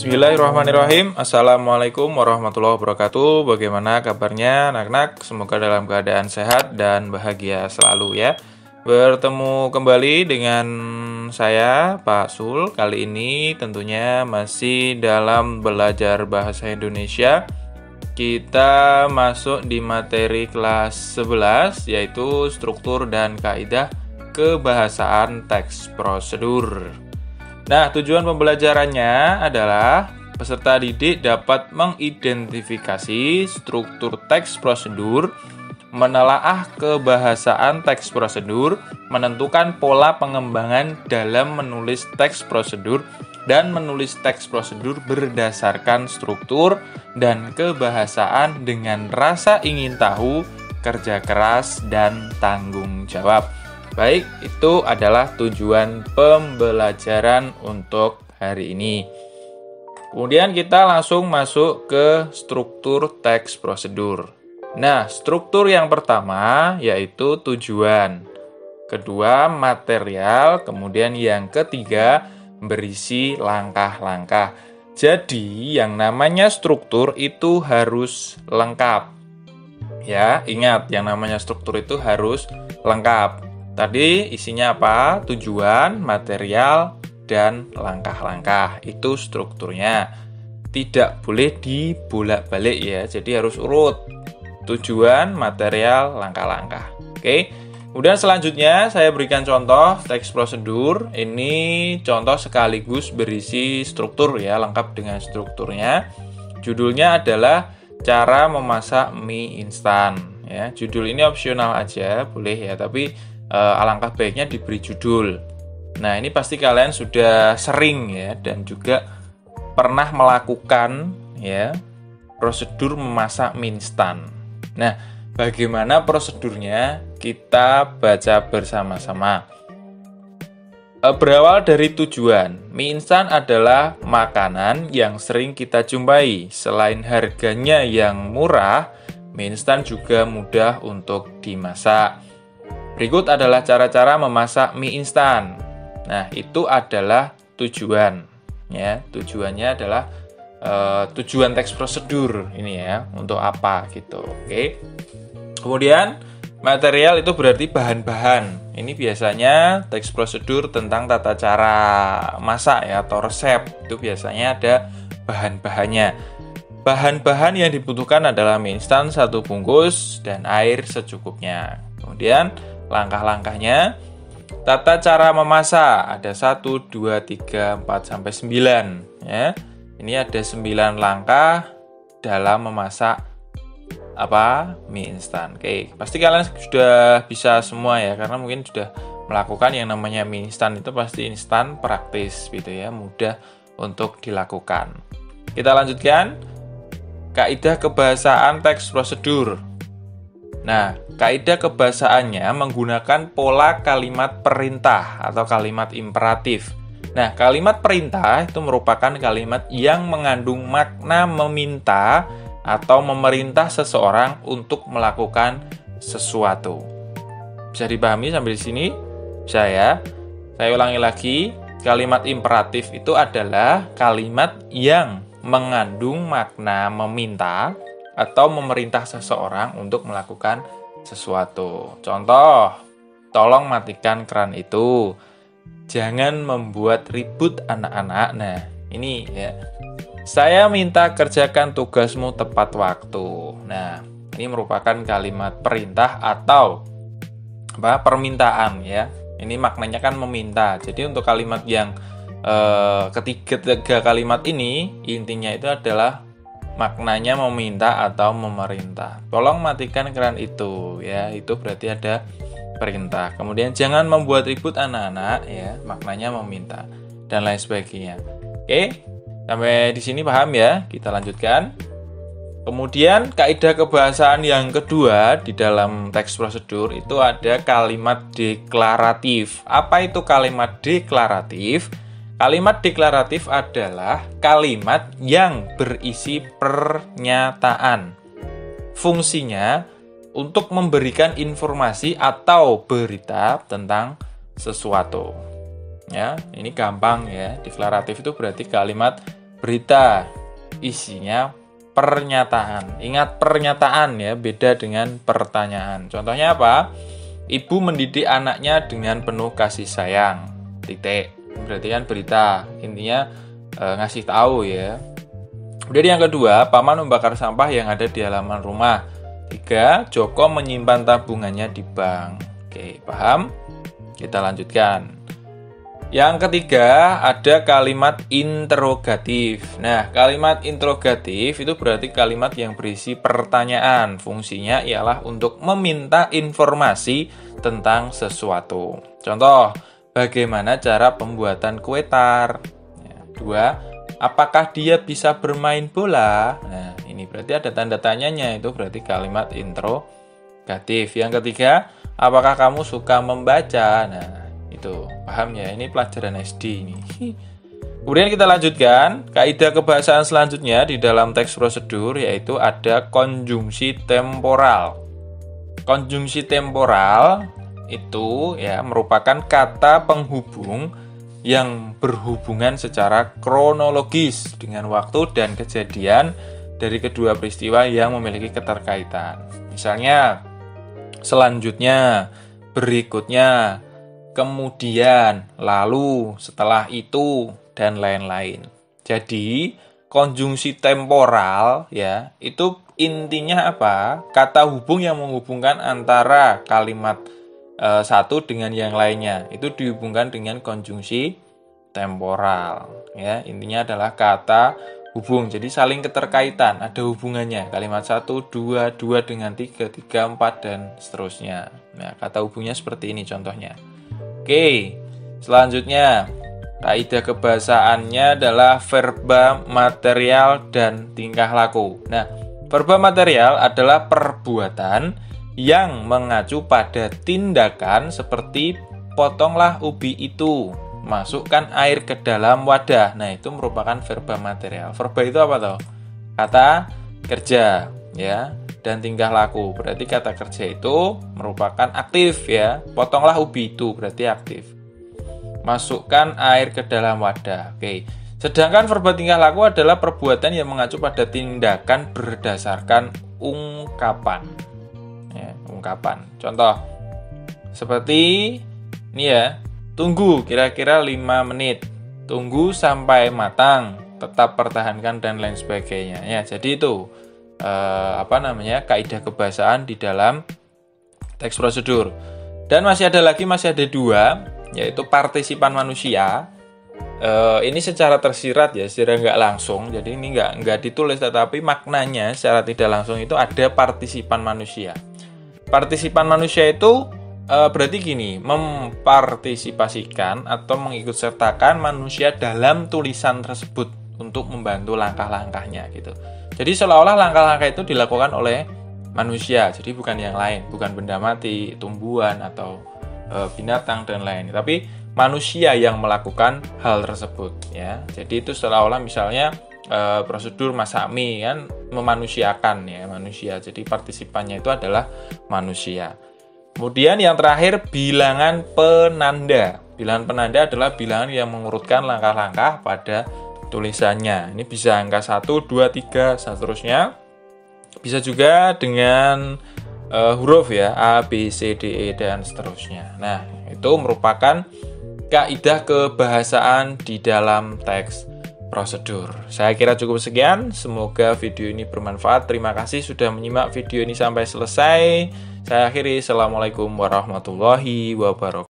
Bismillahirrahmanirrahim. Assalamualaikum warahmatullahi wabarakatuh. Bagaimana kabarnya anak-anak? Semoga dalam keadaan sehat dan bahagia selalu ya. Bertemu kembali dengan saya Pak Sul. Kali ini tentunya masih dalam belajar bahasa Indonesia. Kita masuk di materi kelas 11 yaitu struktur dan kaidah kebahasaan teks prosedur. Nah, tujuan pembelajarannya adalah peserta didik dapat mengidentifikasi struktur teks prosedur, menelaah kebahasaan teks prosedur, menentukan pola pengembangan dalam menulis teks prosedur, dan menulis teks prosedur berdasarkan struktur dan kebahasaan dengan rasa ingin tahu, kerja keras, dan tanggung jawab. Baik, itu adalah tujuan pembelajaran untuk hari ini. Kemudian kita langsung masuk ke struktur teks prosedur. Nah, struktur yang pertama yaitu tujuan. Kedua, material. Kemudian yang ketiga, berisi langkah-langkah. Jadi, yang namanya struktur itu harus lengkap. Ya, ingat, yang namanya struktur itu harus lengkap. Tadi isinya apa? Tujuan, material, dan langkah-langkah. Itu strukturnya. Tidak boleh dibolak-balik ya. Jadi harus urut. Tujuan, material, langkah-langkah. Oke. Kemudian selanjutnya saya berikan contoh teks prosedur. Ini contoh sekaligus berisi struktur ya, lengkap dengan strukturnya. Judulnya adalah cara memasak mie instan ya. Judul ini opsional aja, boleh ya, tapi alangkah baiknya diberi judul. Nah, ini pasti kalian sudah sering ya dan juga pernah melakukan ya prosedur memasak mie instan. Nah, bagaimana prosedurnya? Kita baca bersama-sama. Berawal dari tujuan, mie instan adalah makanan yang sering kita jumpai. Selain harganya yang murah, mie instan juga mudah untuk dimasak. Berikut adalah cara-cara memasak mie instan. Nah, itu adalah tujuan. Ya, tujuannya adalah tujuan teks prosedur ini ya, untuk apa gitu. Oke. Kemudian material itu berarti bahan-bahan. Ini biasanya teks prosedur tentang tata cara masak ya atau resep. Itu biasanya ada bahan-bahannya. Bahan-bahan yang dibutuhkan adalah mie instan 1 bungkus dan air secukupnya. Kemudian langkah-langkahnya, tata cara memasak ada 1, 2, 3, 4, sampai 9 ya. Ini ada 9 langkah dalam memasak mie instan. Oke, pasti kalian sudah bisa semua ya, karena mungkin sudah melakukan yang namanya mie instan. Itu pasti instan, praktis gitu ya, mudah untuk dilakukan. Kita lanjutkan. Kaidah kebahasaan teks prosedur. Nah, kaidah kebahasaannya menggunakan pola kalimat perintah atau kalimat imperatif. Nah, kalimat perintah itu merupakan kalimat yang mengandung makna meminta atau memerintah seseorang untuk melakukan sesuatu. Bisa dipahami sampai di sini? Bisa ya? Saya ulangi lagi, kalimat imperatif itu adalah kalimat yang mengandung makna meminta atau memerintah seseorang untuk melakukan sesuatu. Contoh, tolong matikan keran itu. Jangan membuat ribut anak-anak. Nah, ini ya. Saya minta kerjakan tugasmu tepat waktu. Nah, ini merupakan kalimat perintah atau permintaan ya. Ini maknanya kan meminta. Jadi untuk kalimat yang ketiga kalimat ini intinya itu adalah maknanya meminta atau memerintah. Tolong matikan keran itu ya, itu berarti ada perintah. Kemudian jangan membuat ribut anak-anak ya, maknanya meminta dan lain sebagainya. Oke, sampai di sini paham ya? Kita lanjutkan. Kemudian kaidah kebahasaan yang kedua di dalam teks prosedur itu ada kalimat deklaratif. Apa itu kalimat deklaratif? Kalimat deklaratif adalah kalimat yang berisi pernyataan. Fungsinya untuk memberikan informasi atau berita tentang sesuatu. Ya, ini gampang ya. Deklaratif itu berarti kalimat berita isinya pernyataan. Ingat, pernyataan ya, beda dengan pertanyaan. Contohnya apa? Ibu mendidik anaknya dengan penuh kasih sayang. Titik. Berarti kan berita. Intinya ngasih tahu ya. Kemudian yang kedua, Paman membakar sampah yang ada di halaman rumah. 3, Joko menyimpan tabungannya di bank. Oke, paham? Kita lanjutkan. Yang ketiga, ada kalimat interrogatif. Nah, kalimat interrogatif itu berarti kalimat yang berisi pertanyaan. Fungsinya ialah untuk meminta informasi tentang sesuatu. Contoh, bagaimana cara pembuatan kue tar? 2, apakah dia bisa bermain bola? Nah, ini berarti ada tanda tanyanya, itu berarti kalimat interrogatif. Yang ketiga, apakah kamu suka membaca? Nah, itu paham ya, ini pelajaran SD ini. Kemudian kita lanjutkan kaidah kebahasaan selanjutnya di dalam teks prosedur, yaitu ada konjungsi temporal. Konjungsi temporal itu ya merupakan kata penghubung yang berhubungan secara kronologis dengan waktu dan kejadian dari kedua peristiwa yang memiliki keterkaitan. Misalnya, selanjutnya, berikutnya, kemudian, lalu, setelah itu, dan lain-lain. Jadi, konjungsi temporal ya, itu intinya apa? Kata hubung yang menghubungkan antara kalimat satu dengan yang lainnya. Itu dihubungkan dengan konjungsi temporal ya. Intinya adalah kata hubung. Jadi saling keterkaitan, ada hubungannya. Kalimat 1, 2, 2 dengan 3, 3, 4 dan seterusnya. Nah, kata hubungnya seperti ini contohnya. Oke, selanjutnya kaidah kebahasaannya adalah verba material dan tingkah laku. Nah, verba material adalah perbuatan yang mengacu pada tindakan seperti potonglah ubi itu, masukkan air ke dalam wadah. Nah, itu merupakan verba material. Verba itu apa toh? Kata kerja ya. Dan tingkah laku, berarti kata kerja itu merupakan aktif ya. Potonglah ubi itu berarti aktif. Masukkan air ke dalam wadah. Oke. Sedangkan verba tingkah laku adalah perbuatan yang mengacu pada tindakan berdasarkan ungkapan. Ya, ungkapan. Contoh seperti ini ya. Tunggu kira-kira 5 menit. Tunggu sampai matang. Tetap pertahankan dan lain sebagainya. Ya, jadi itu kaidah kebahasaan di dalam teks prosedur. Dan masih ada 2, yaitu partisipan manusia. Ini secara tersirat ya, secara nggak langsung. Jadi ini nggak ditulis, tetapi maknanya secara tidak langsung itu ada partisipan manusia. Partisipan manusia itu berarti gini, mempartisipasikan atau mengikutsertakan manusia dalam tulisan tersebut untuk membantu langkah-langkahnya gitu. Jadi seolah-olah langkah-langkah itu dilakukan oleh manusia, jadi bukan yang lain, bukan benda mati, tumbuhan atau binatang dan lain, tapi manusia yang melakukan hal tersebut ya. Jadi itu seolah-olah misalnya prosedur masak mie kan memanusiakan ya manusia. Jadi partisipannya itu adalah manusia. Kemudian yang terakhir bilangan penanda. Bilangan penanda adalah bilangan yang mengurutkan langkah-langkah pada tulisannya. Ini bisa angka 1, 2, 3, seterusnya. Bisa juga dengan huruf ya, A, B, C, D, E, dan seterusnya. Nah, itu merupakan kaidah kebahasaan di dalam teks prosedur. Saya kira cukup sekian. Semoga video ini bermanfaat. Terima kasih sudah menyimak video ini sampai selesai. Saya akhiri. Assalamualaikum warahmatullahi wabarakatuh.